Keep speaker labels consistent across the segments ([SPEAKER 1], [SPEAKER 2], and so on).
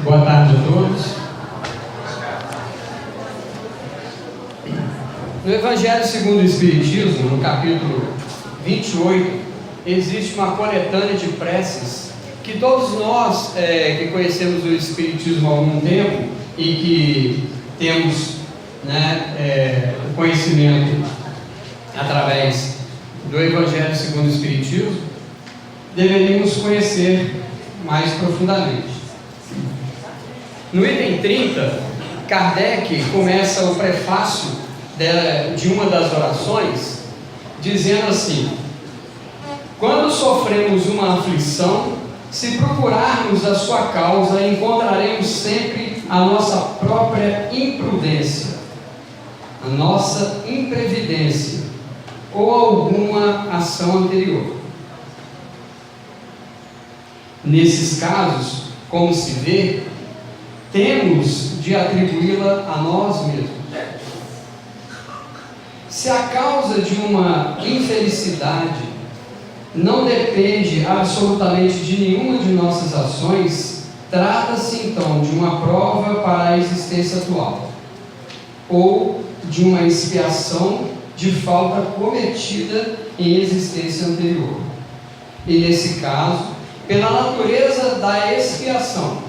[SPEAKER 1] Boa tarde a todos. No Evangelho segundo o Espiritismo, no capítulo 28, existe uma coletânea de preces que todos nós que conhecemos o Espiritismo há algum tempo e que temos o conhecimento através do Evangelho segundo o Espiritismo, deveríamos conhecer mais profundamente. No item 30, Kardec começa o prefácio de uma das orações, dizendo assim: quando sofremos uma aflição, se procurarmos a sua causa, encontraremos sempre a nossa própria imprudência, a nossa imprevidência ou alguma ação anterior. Nesses casos, como se vê, temos de atribuí-la a nós mesmos. Se a causa de uma infelicidade não depende absolutamente de nenhuma de nossas ações, trata-se então de uma prova para a existência atual, ou de uma expiação de falta cometida em existência anterior. E nesse caso, pela natureza da expiação,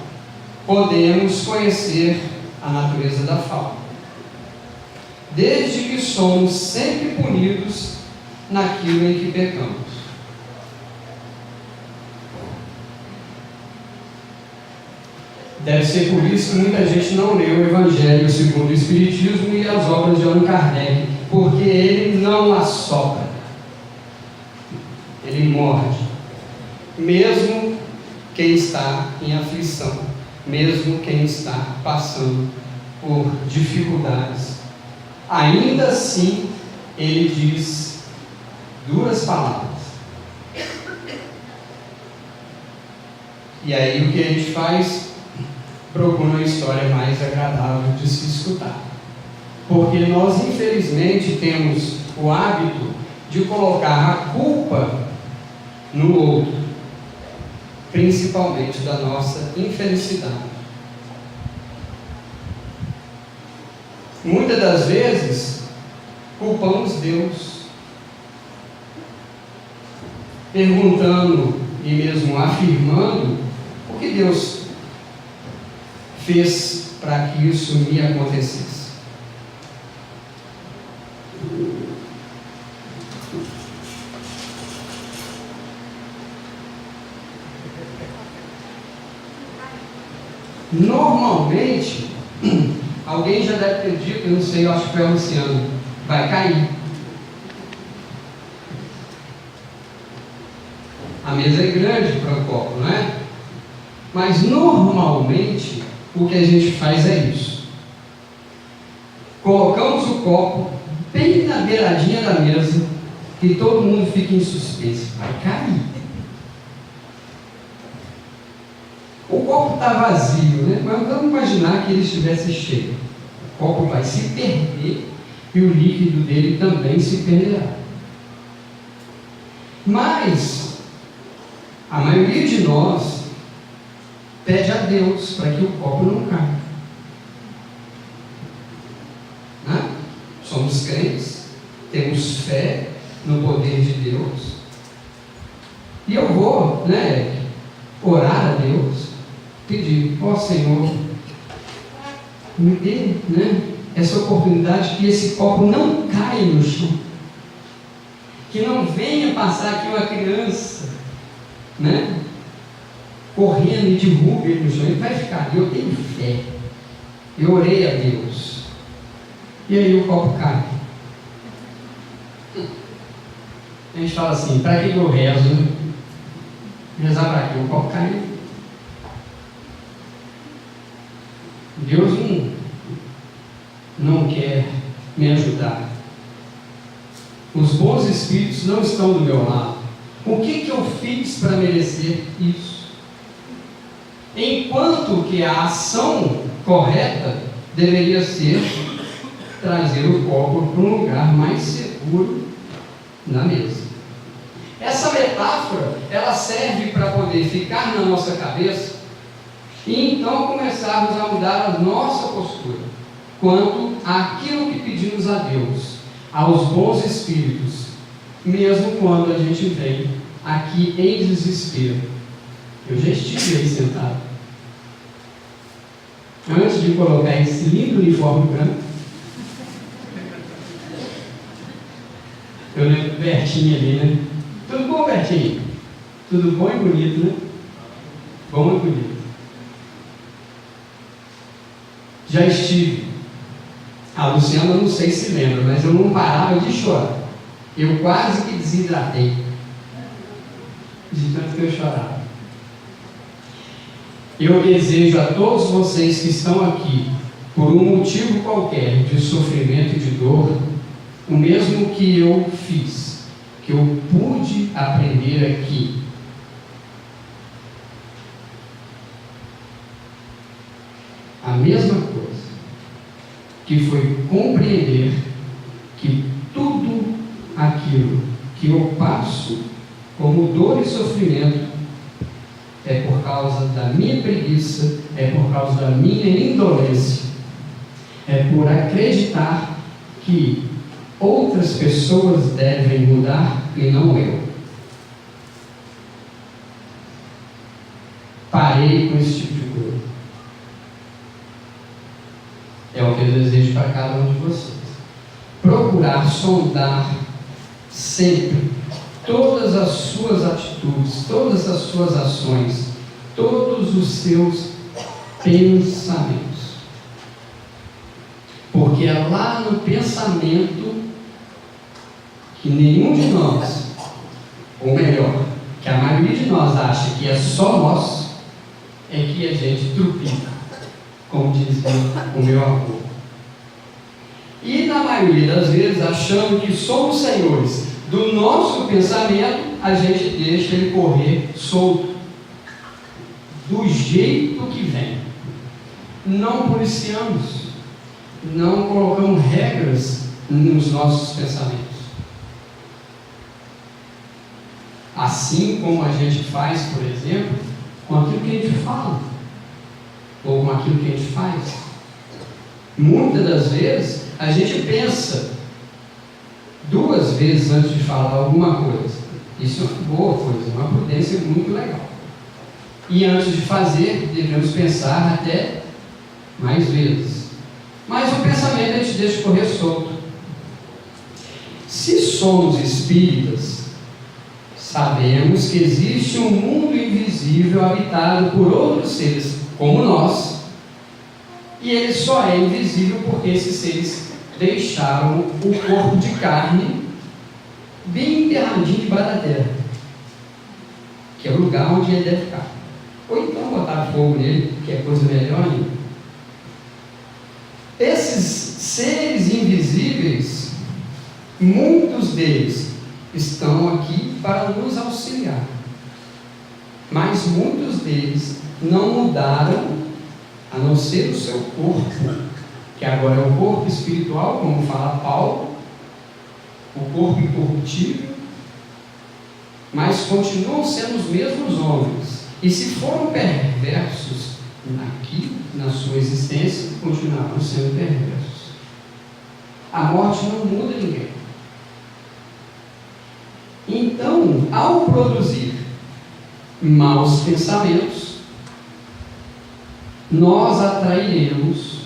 [SPEAKER 1] podemos conhecer a natureza da falta, desde que somos sempre punidos naquilo em que pecamos. Deve ser por isso que muita gente não lê o Evangelho segundo o Espiritismo e as obras de Allan Kardec, porque ele não assopra, ele morde, mesmo quem está em aflição, mesmo quem está passando por dificuldades. Ainda assim, ele diz duras palavras. E aí o que a gente faz? Procura uma história mais agradável de se escutar. Porque nós, infelizmente, temos o hábito de colocar a culpa no outro, principalmente da nossa infelicidade. Muitas das vezes, culpamos Deus, perguntando e mesmo afirmando o que Deus fez para que isso me acontecesse. Normalmente, alguém já deve ter dito, eu não sei, eu acho que foi o Luciano, vai cair. A mesa é grande para o copo, não é? Mas normalmente, o que a gente faz é isso. Colocamos o copo bem na beiradinha da mesa, que todo mundo fica em suspense, vai cair. O copo está vazio, né? Mas vamos imaginar que ele estivesse cheio. O copo vai se perder e o líquido dele também se perderá. Mas a maioria de nós pede a Deus para que o copo não caia. Né? Somos crentes, temos fé no poder de Deus. E eu vou, orar a Deus, pedir: ó Senhor, me dê essa oportunidade que esse copo não caia no chão, que não venha passar aqui uma criança correndo e derruba ele no chão. Ele vai ficar ali. Eu tenho fé, eu orei a Deus, e aí o copo cai. A gente fala assim: para que eu rezo? Rezar para quê? O copo cai. Deus não quer me ajudar. Os bons espíritos não estão do meu lado. O que eu fiz para merecer isso? Enquanto que a ação correta deveria ser trazer o copo para um lugar mais seguro na mesa. Essa metáfora, ela serve para poder ficar na nossa cabeça E então começarmos a mudar a nossa postura quanto àquilo que pedimos a Deus, aos bons espíritos, mesmo quando a gente vem aqui em desespero. Eu já estive aí sentado. Antes de colocar esse lindo uniforme branco, eu lembro do Bertinho ali, né? Tudo bom, Bertinho? Tudo bom e bonito, né? Bom e bonito. Já estive. A Luciana, não sei se lembra, mas eu não parava de chorar. Eu quase que desidratei, de tanto que eu chorava. Eu desejo a todos vocês que estão aqui, por um motivo qualquer, de sofrimento e de dor, o mesmo que eu fiz, que eu pude aprender aqui. A mesma coisa, que foi compreender que tudo aquilo que eu passo como dor e sofrimento é por causa da minha preguiça, é por causa da minha indolência, é por acreditar que outras pessoas devem mudar e não eu. Parei com esse tipo de coisa. É o que eu desejo para cada um de vocês. Procurar sondar sempre todas as suas atitudes, todas as suas ações, todos os seus pensamentos. Porque é lá no pensamento que nenhum de nós, ou melhor, que a maioria de nós acha que é só nosso, é que a gente trupica, como dizia o meu avô. E na maioria das vezes, achando que somos senhores do nosso pensamento, a gente deixa ele correr solto, do jeito que vem. Não policiamos, não colocamos regras nos nossos pensamentos. Assim como a gente faz, por exemplo, com aquilo que a gente fala, ou com aquilo que a gente faz. Muitas das vezes, a gente pensa 2 vezes antes de falar alguma coisa. Isso é uma boa coisa, uma prudência muito legal. E antes de fazer, devemos pensar até mais vezes. Mas o pensamento a gente deixa correr solto. Se somos espíritas, sabemos que existe um mundo invisível habitado por outros seres como nós, e ele só é invisível porque esses seres deixaram o corpo de carne bem enterradinho debaixo da terra, que é o lugar onde ele deve ficar. Ou então botar fogo nele, que é coisa melhor ainda. Esses seres invisíveis, muitos deles estão aqui para nos auxiliar, mas muitos deles não mudaram, a não ser o seu corpo, que agora é o corpo espiritual, como fala Paulo, o corpo incorruptível, mas continuam sendo os mesmos homens. E se foram perversos aqui, na sua existência, continuaram sendo perversos. A morte não muda ninguém. Então, ao produzir maus pensamentos, nós atrairemos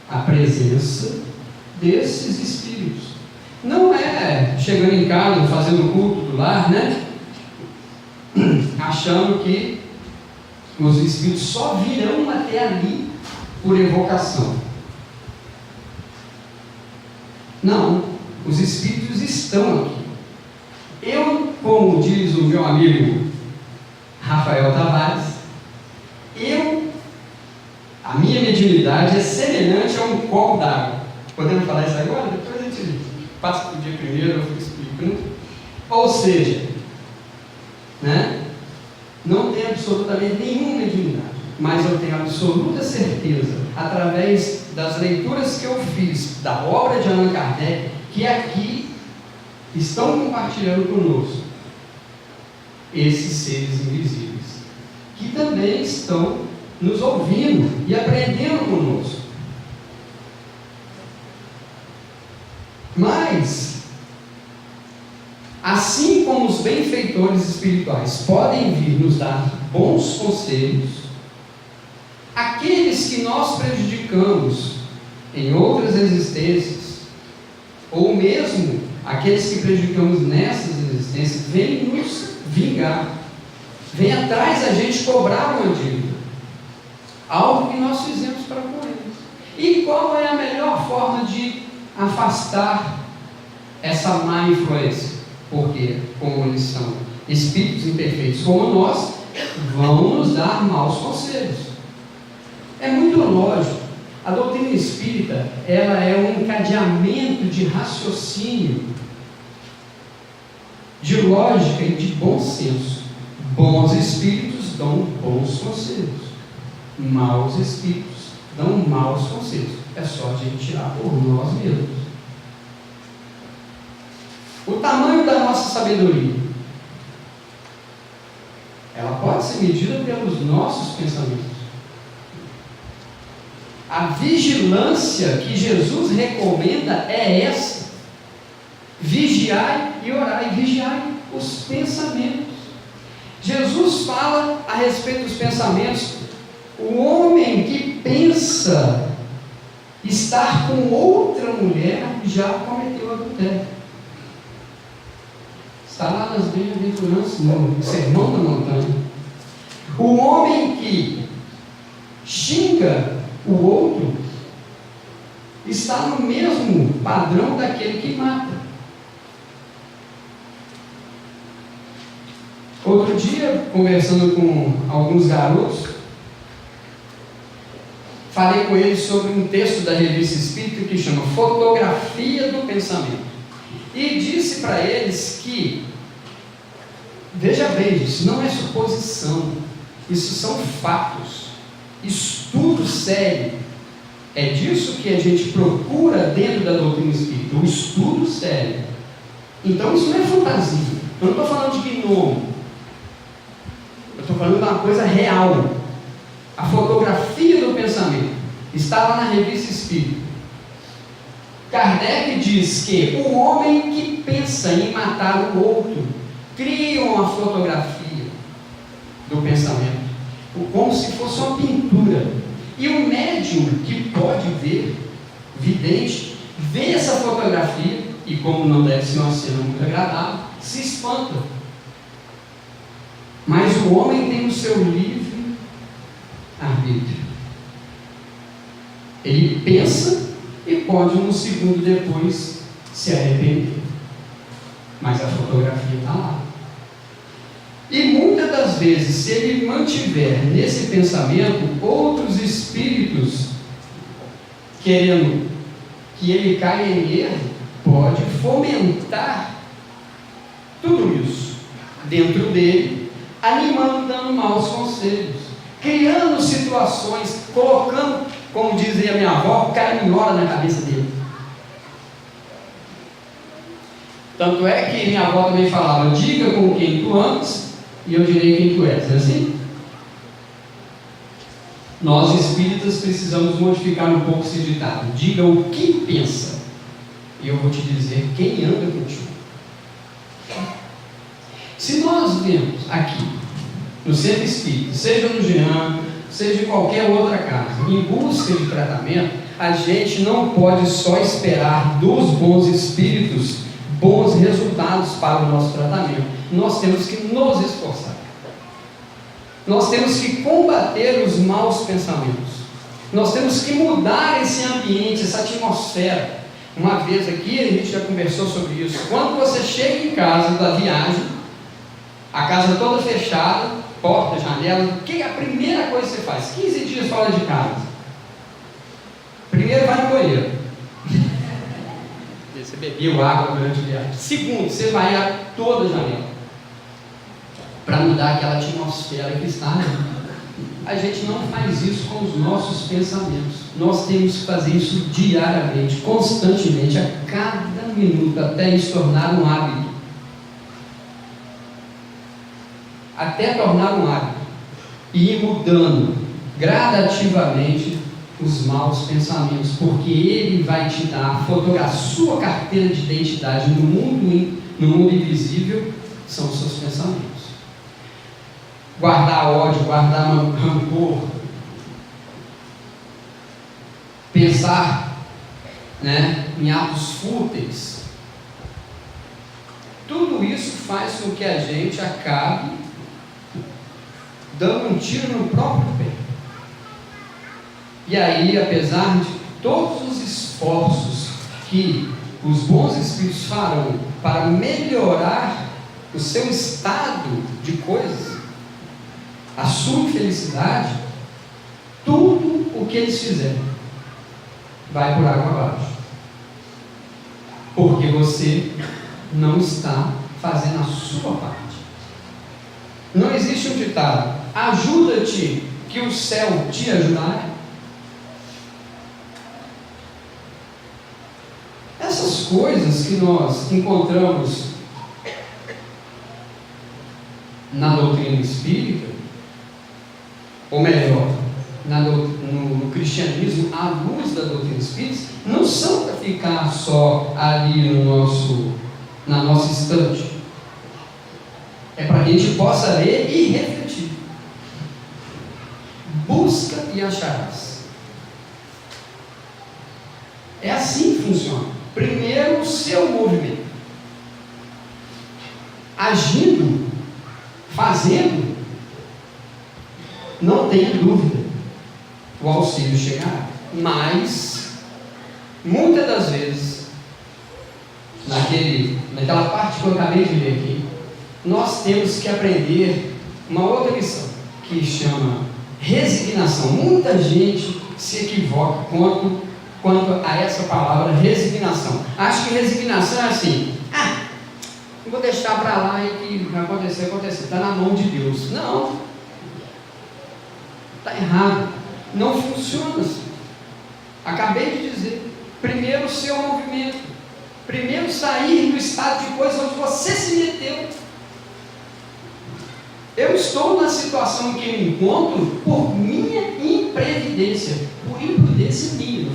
[SPEAKER 1] a presença desses espíritos. Não é chegando em casa, fazendo o culto do lar, né? Achando que os espíritos só virão até ali por evocação. Não, os espíritos estão aqui. Eu, como diz o meu amigo Rafael Tavares, a minha mediunidade é semelhante a um copo d'água. Podemos falar isso agora? Depois a gente passa para o dia primeiro, eu explico, né? Ou seja, né? Não tenho absolutamente nenhuma mediunidade, mas eu tenho absoluta certeza, através das leituras que eu fiz da obra de Allan Kardec, que aqui estão compartilhando conosco esses seres invisíveis, que também estão nos ouvindo e aprendendo conosco. Mas, assim como os benfeitores espirituais podem vir nos dar bons conselhos, aqueles que nós prejudicamos em outras existências, ou mesmo aqueles que prejudicamos nessas existências, vêm nos vingar, vêm atrás da gente cobrar uma dívida, algo que nós fizemos para com eles. E qual é a melhor forma de afastar essa má influência? Porque, como eles são espíritos imperfeitos como nós, vão nos dar maus conselhos. É muito lógico. A doutrina espírita, ela é um encadeamento de raciocínio, de lógica e de bom senso. Bons espíritos dão bons conselhos, maus espíritos dão maus conselhos. É só a gente tirar por nós mesmos. O tamanho da nossa sabedoria, ela pode ser medida pelos nossos pensamentos. A vigilância que Jesus recomenda é essa: vigiai e orai, vigiai os pensamentos. Jesus fala a respeito dos pensamentos. O homem que pensa estar com outra mulher já cometeu adultério. Está lá nas bem-aventuranças, no Sermão da Montanha. O homem que xinga o outro está no mesmo padrão daquele que mata. Outro dia, conversando com alguns garotos, falei com eles sobre um texto da Revista Espírita que chama Fotografia do Pensamento. E disse para eles que, veja bem, isso não é suposição, isso são fatos, estudo sério. É disso que a gente procura dentro da doutrina espírita, o estudo sério. Então isso não é fantasia. Eu não estou falando de gnomo, eu estou falando de uma coisa real. A fotografia do pensamento está lá na Revista Espírita. Kardec diz que o homem que pensa em matar o outro cria uma fotografia do pensamento, como se fosse uma pintura. E o médium que pode ver, vidente, vê essa fotografia e, como não deve ser uma cena muito agradável, se espanta. Mas o homem tem o seu livre arbítrio. Ele pensa e pode, um segundo depois, se arrepender. Mas a fotografia está lá. E muitas das vezes, se ele mantiver nesse pensamento outros espíritos querendo que ele caia em erro, pode fomentar tudo isso dentro dele, animando, dando maus conselhos, criando situações, colocando, como dizia minha avó, carinhola na cabeça dele. Tanto é que minha avó também falava: diga com quem tu andas e eu direi quem tu és. É assim? Nós espíritas precisamos modificar um pouco esse ditado: diga o que pensa e eu vou te dizer quem anda contigo. Se nós vemos aqui no centro espírita, seja no Jean, seja em qualquer outra casa, em busca de tratamento, a gente não pode só esperar dos bons espíritos bons resultados para o nosso tratamento. Nós temos que nos esforçar. Nós temos que combater os maus pensamentos. Nós temos que mudar esse ambiente, essa atmosfera. Uma vez aqui, a gente já conversou sobre isso. Quando você chega em casa da viagem, a casa toda fechada, porta, janela, o que é a primeira coisa que você faz? 15 dias fora de casa. Primeiro, vai no banheiro. Você bebeu água durante a viagem. Segundo, você vai a toda a janela para mudar aquela atmosfera que está ali. A gente não faz isso com os nossos pensamentos. Nós temos que fazer isso diariamente, constantemente, a cada minuto, até isso tornar um hábito. Até tornar um hábito. E ir mudando gradativamente os maus pensamentos, porque Ele vai te dar a sua carteira de identidade no mundo invisível, são os seus pensamentos. Guardar ódio, guardar rancor, pensar, em atos fúteis, tudo isso faz com que a gente acabe dando um tiro no próprio pé. E aí, apesar de todos os esforços que os bons espíritos farão para melhorar o seu estado de coisas, a sua infelicidade, tudo o que eles fizerem vai por água abaixo, porque você não está fazendo a sua parte. Não existe um ditado: ajuda-te que o céu te ajudará. Essas coisas que nós encontramos na doutrina espírita, ou melhor, no cristianismo, à luz da doutrina espírita, não são para ficar só ali na nossa estante. É para que a gente possa ler e refletir. Busca e acharás. É assim que funciona. Primeiro, o seu movimento. Agindo, fazendo, não tenha dúvida, o auxílio chegará. Mas, muitas das vezes, naquela parte que eu acabei de ler aqui, nós temos que aprender uma outra lição, que chama resignação. Muita gente se equivoca quanto a essa palavra resignação. Acho que resignação é assim: eu vou deixar para lá e que vai acontecer, está na mão de Deus. Não, está errado, não funciona assim. Acabei de dizer, primeiro o seu movimento, primeiro sair do estado de coisa onde você se meteu. Eu estou na situação em que me encontro por minha imprevidência, por imprudência minha.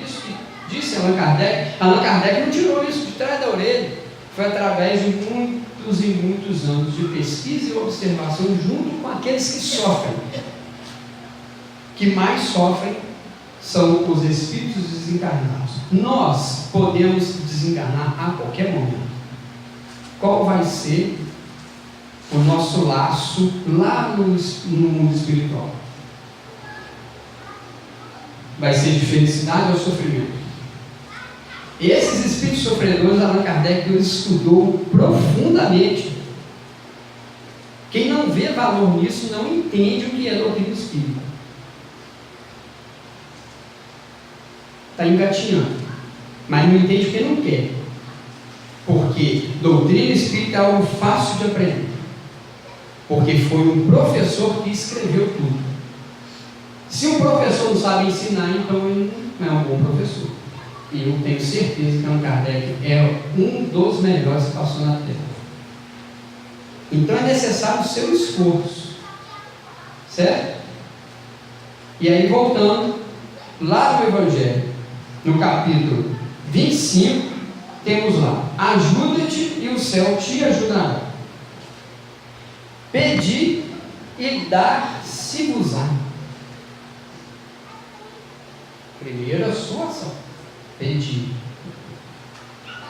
[SPEAKER 1] Isso que disse Allan Kardec. Allan Kardec não tirou isso de trás da orelha. Foi através de muitos e muitos anos de pesquisa e observação junto com aqueles que sofrem. Que mais sofrem são os espíritos desencarnados. Nós podemos desencarnar a qualquer momento. Qual vai ser o nosso laço lá no mundo espiritual? Vai ser de felicidade ou sofrimento? Esses espíritos sofredores, Allan Kardec estudou profundamente. Quem não vê valor nisso não entende o que é doutrina espírita. Está engatinhando, mas não entende porque não quer. Porque doutrina espírita é algo fácil de aprender. Porque foi um professor que escreveu tudo. Se um professor não sabe ensinar, então ele não é um bom professor. E eu tenho certeza que Allan Kardec é um dos melhores que passou na Terra. Então é necessário o seu esforço. Certo? E aí, voltando lá no Evangelho, no capítulo 25, temos lá: ajuda-te e o céu te ajudará. Pedi e dar-se-vos-á. Primeiro a sua ação. Pedir.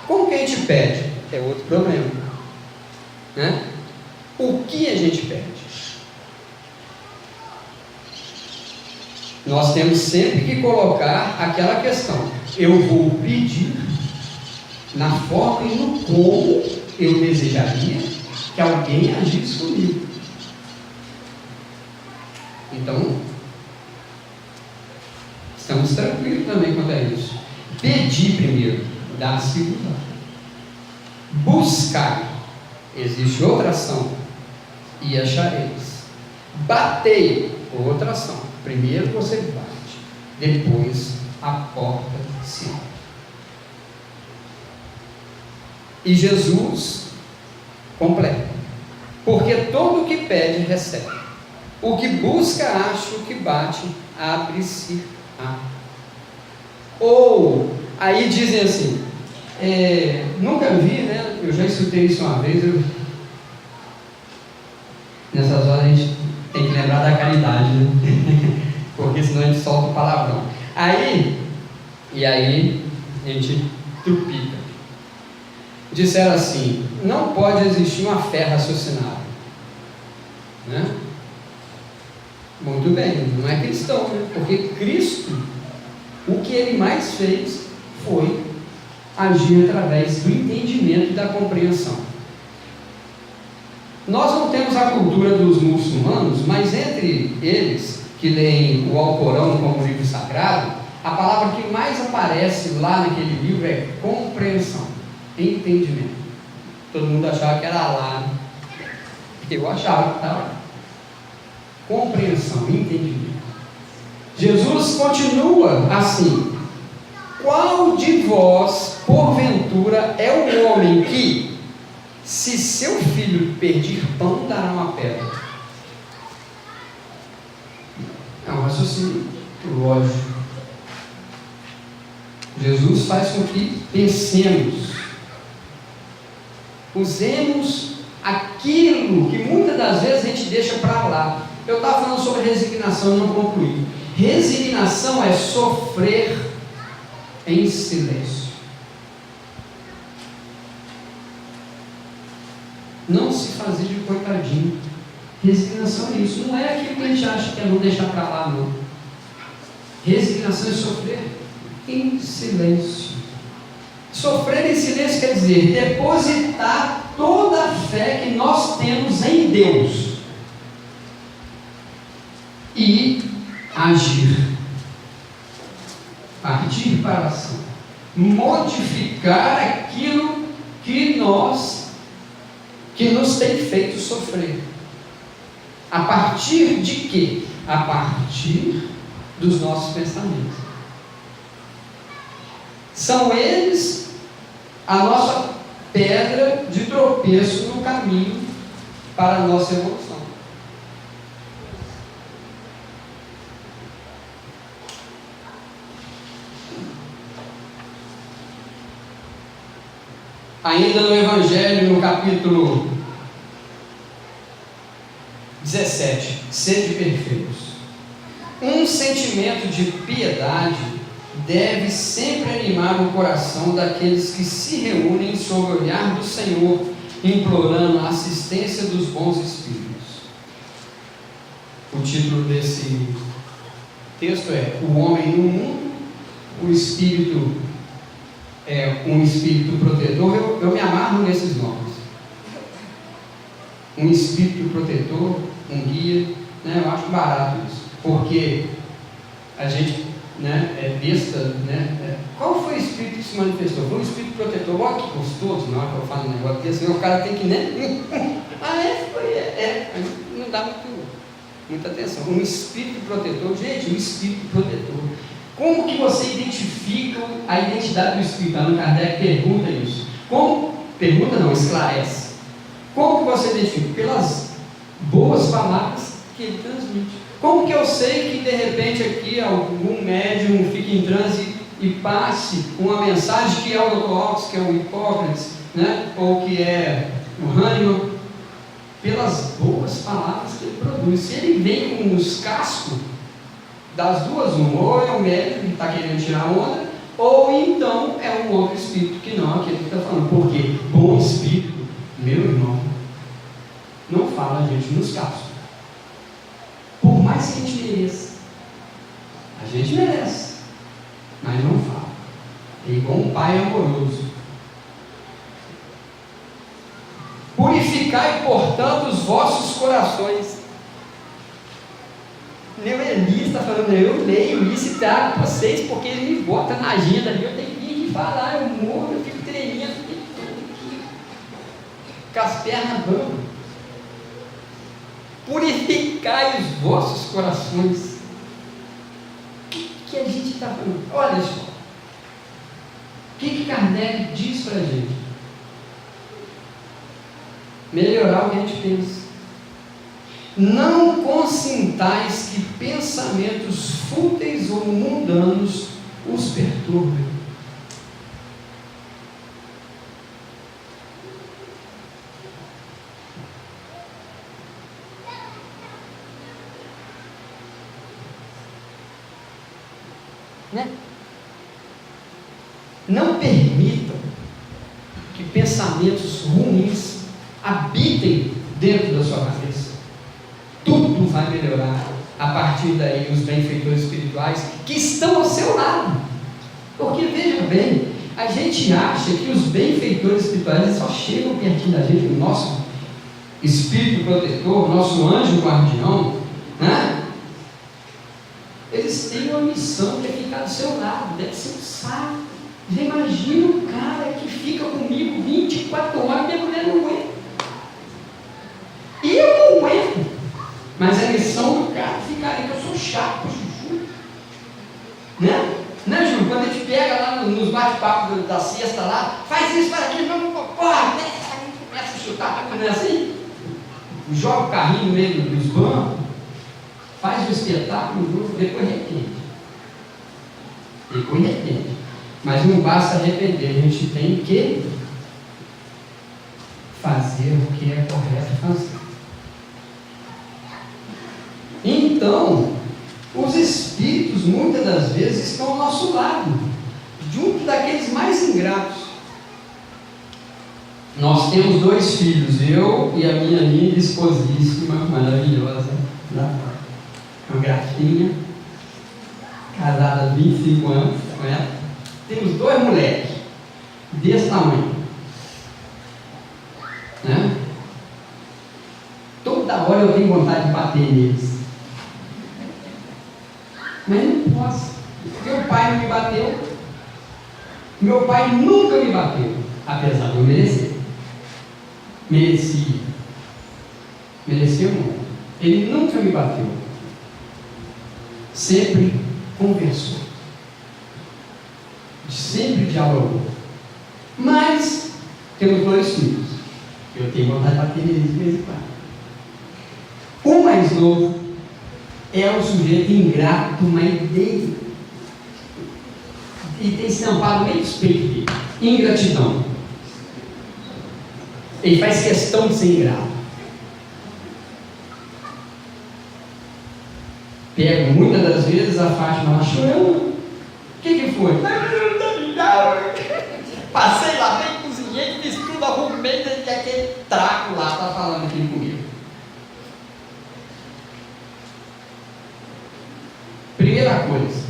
[SPEAKER 1] Como que a gente pede? É outro problema, né? O que a gente pede? Nós temos sempre que colocar aquela questão: eu vou pedir na forma e no como eu desejaria que alguém agisse comigo. Então, estamos tranquilos também quanto a isso. Pedir primeiro, dar-se-vos-á. Buscar, existe outra ação, e achareis. Batei, outra ação. Primeiro você bate, depois a porta se abre. E Jesus completa: porque todo o que pede recebe, O que busca, acha, o que bate, abre-se-á. Ou, aí dizem assim, nunca vi, né? Eu já escutei isso uma vez. Nessas horas a gente tem que lembrar da caridade, né? Porque senão a gente solta o palavrão. Aí a gente trupica. Disseram assim: não pode existir uma fé raciocinada, né? Muito bem, não é cristão, né? Porque Cristo, o que ele mais fez foi agir através do entendimento e da compreensão. Nós não temos a cultura dos muçulmanos, mas entre eles, que leem o Alcorão como livro sagrado, a palavra que mais aparece lá naquele livro é compreensão, entendimento. Todo mundo achava que era Allah, né? Eu achava que estava lá. Compreensão, entendimento. Jesus continua assim: qual de vós, porventura, é o homem que, se seu filho pedir pão, dará uma pedra? É um raciocínio lógico. Jesus faz com que pensemos, usemos aquilo que muitas das vezes a gente deixa para lá. Eu estava falando sobre resignação e não concluí. Resignação é sofrer em silêncio. Não se fazer de coitadinho. Resignação é isso. Não é aquilo que a gente acha que é não deixar para lá, não. Resignação é sofrer em silêncio. Sofrer em silêncio quer dizer depositar toda a fé que nós temos em Deus e agir, partir para a ação, modificar aquilo que nos tem feito sofrer. A partir de quê? A partir dos nossos pensamentos. São eles a nossa pedra de tropeço no caminho para a nossa evolução. Ainda no Evangelho, no capítulo 17, sede perfeitos. Um sentimento de piedade deve sempre animar o coração daqueles que se reúnem sob o olhar do Senhor, implorando a assistência dos bons espíritos. O título desse texto é: o homem no mundo, o espírito é um espírito protetor. Eu me amarro nesses nomes. Um espírito protetor, um guia, né? Eu acho barato isso, porque a gente, né, é besta, né? Qual foi o espírito que se manifestou? Foi um espírito protetor. Olha que gostoso na hora que eu falo um negócio desse, o cara tem que, né? Não dá muita atenção. Um espírito protetor, gente, um espírito protetor. Como que você identifica a identidade do espírito? Allan Kardec pergunta isso. Pergunta não, esclarece. Como que você identifica? Pelas boas palavras que ele transmite. Como que eu sei que de repente aqui algum médium fique em transe e passe uma mensagem que é o Dr. Ox, que é o Hipócrates, né? Ou que é o Hahnemann? Pelas boas palavras que ele produz. Se ele vem com os cascos, das duas, ou é o médium que está querendo tirar onda, ou então é um outro espírito que não, aquele que está falando. Porque bom espírito, meu irmão, não fala a gente nos cascos. Por mais que a gente mereça, a gente merece, mas não fala. É igual um pai amoroso. Purificai, portanto, os vossos corações. Meu Elias está falando, eu leio isso e trago para vocês, porque ele me bota na agenda ali, eu tenho que vir falar, eu morro, eu fico tremendo, com as pernas bambas. Purificai os vossos corações. O que a gente está falando? Olha só, o que Kardec diz para a gente? Melhorar o que a gente pensa. não consintais que pensamentos fúteis ou mundanos os perturbem. Né? Não permitam que pensamentos ruins habitem dentro da sua cabeça. Tudo vai melhorar a partir daí, os benfeitores espirituais que estão ao seu lado. Porque veja bem, a gente acha que os benfeitores espirituais só chegam pertinho da gente, o nosso espírito protetor, o nosso anjo guardião, né? Eles têm uma missão que é ficar do seu lado, deve ser um saco. Já imagina um cara que fica comigo 24 horas, minha mulher não aguenta. Eu não aguento. Mas a missão do cara fica ali, que eu sou chato, Juju. Né? Né, Ju? Quando a gente pega lá nos bate-papos da sexta lá, faz isso, faz aquilo, começa a chutar, não é assim? Joga o carrinho no meio dos bancos, faz o espetáculo, depois arrepende. Depois arrepende. Mas não basta arrepender, a gente tem que fazer o que é correto fazer. Então, os espíritos muitas das vezes estão ao nosso lado, junto daqueles mais ingratos. Nós temos 2 filhos, eu e a minha linda esposíssima, maravilhosa, uma grafinha, casada há 25 anos com ela. Temos 2 moleques desse tamanho, né? Toda hora eu tenho vontade de bater neles, mas não posso. Meu pai não me bateu, meu pai nunca me bateu, apesar de eu merecer. Mereceu muito. Ele nunca me bateu, sempre conversou, sempre dialogou. Mas temos 2 filhos, eu tenho vontade de bater neles de vez em quando. O mais novo é um sujeito ingrato, mas dele, e tem estampado meio dos peitos dele, ingratidão. Ele faz questão de ser ingrato. Pego muitas das vezes a Fátima lá chorando. O que foi? Passei lá, bem cozinhei, fiz tudo, arrumei, e aquele traco lá está falando aqui comigo. Primeira coisa,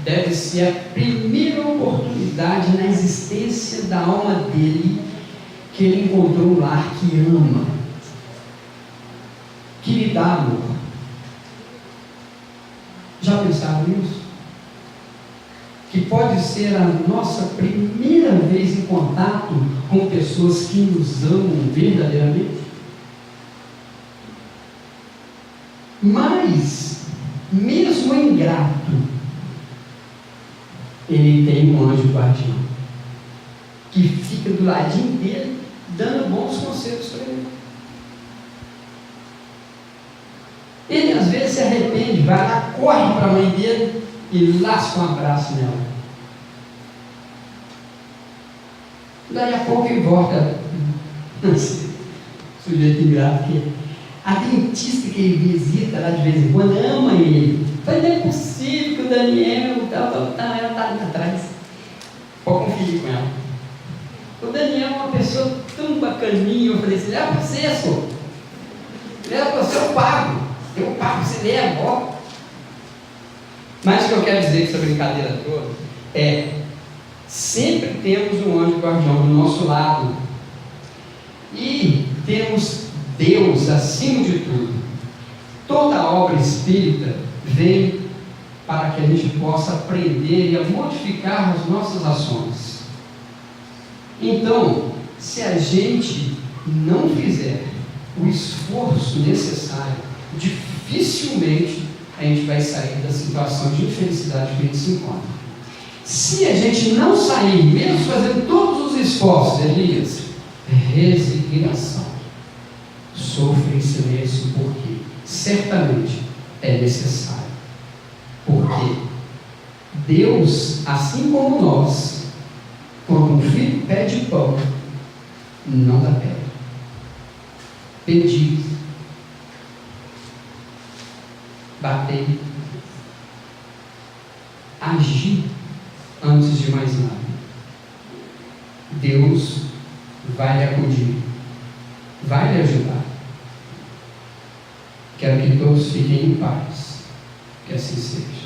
[SPEAKER 1] deve ser a primeira oportunidade na existência da alma dele que ele encontrou um lar que ama, que lhe dá amor. Já pensaram nisso? Que pode ser a nossa primeira vez em contato com pessoas que nos amam verdadeiramente? Mas, mesmo ingrato, ele tem um anjo guardião que fica do ladinho dele, dando bons conselhos para ele. Ele às vezes se arrepende, vai lá, corre para a mãe dele e lasca um abraço nela. Daí a pouco ele volta, sujeito ingrato que a dentista que ele visita lá de vez em quando ama ele. Mas não é possível que o Daniel, ela está ali atrás. Pode conferir com ela. O Daniel é uma pessoa tão bacaninha. Eu falei assim: leva para você, senhor. Leva para você, eu pago, você leva, ó. Mas o que eu quero dizer com essa brincadeira toda é: sempre temos um anjo guardião do nosso lado. E temos Deus acima de tudo. Toda obra espírita vem para que a gente possa aprender e a modificar as nossas ações. Então, se a gente não fizer o esforço necessário, dificilmente a gente vai sair da situação de infelicidade que a gente se encontra. Se a gente não sair, mesmo fazendo todos os esforços, Elias, resignação. Sofre em silêncio, por quê? certamente é necessário. Porque Deus, assim como nós, quando um filho pede pão, não dá pedra. Pedir, bater, agir antes de mais nada. Deus vai lhe acudir, vai lhe ajudar. Quero que todos fiquem em paz. Que assim seja.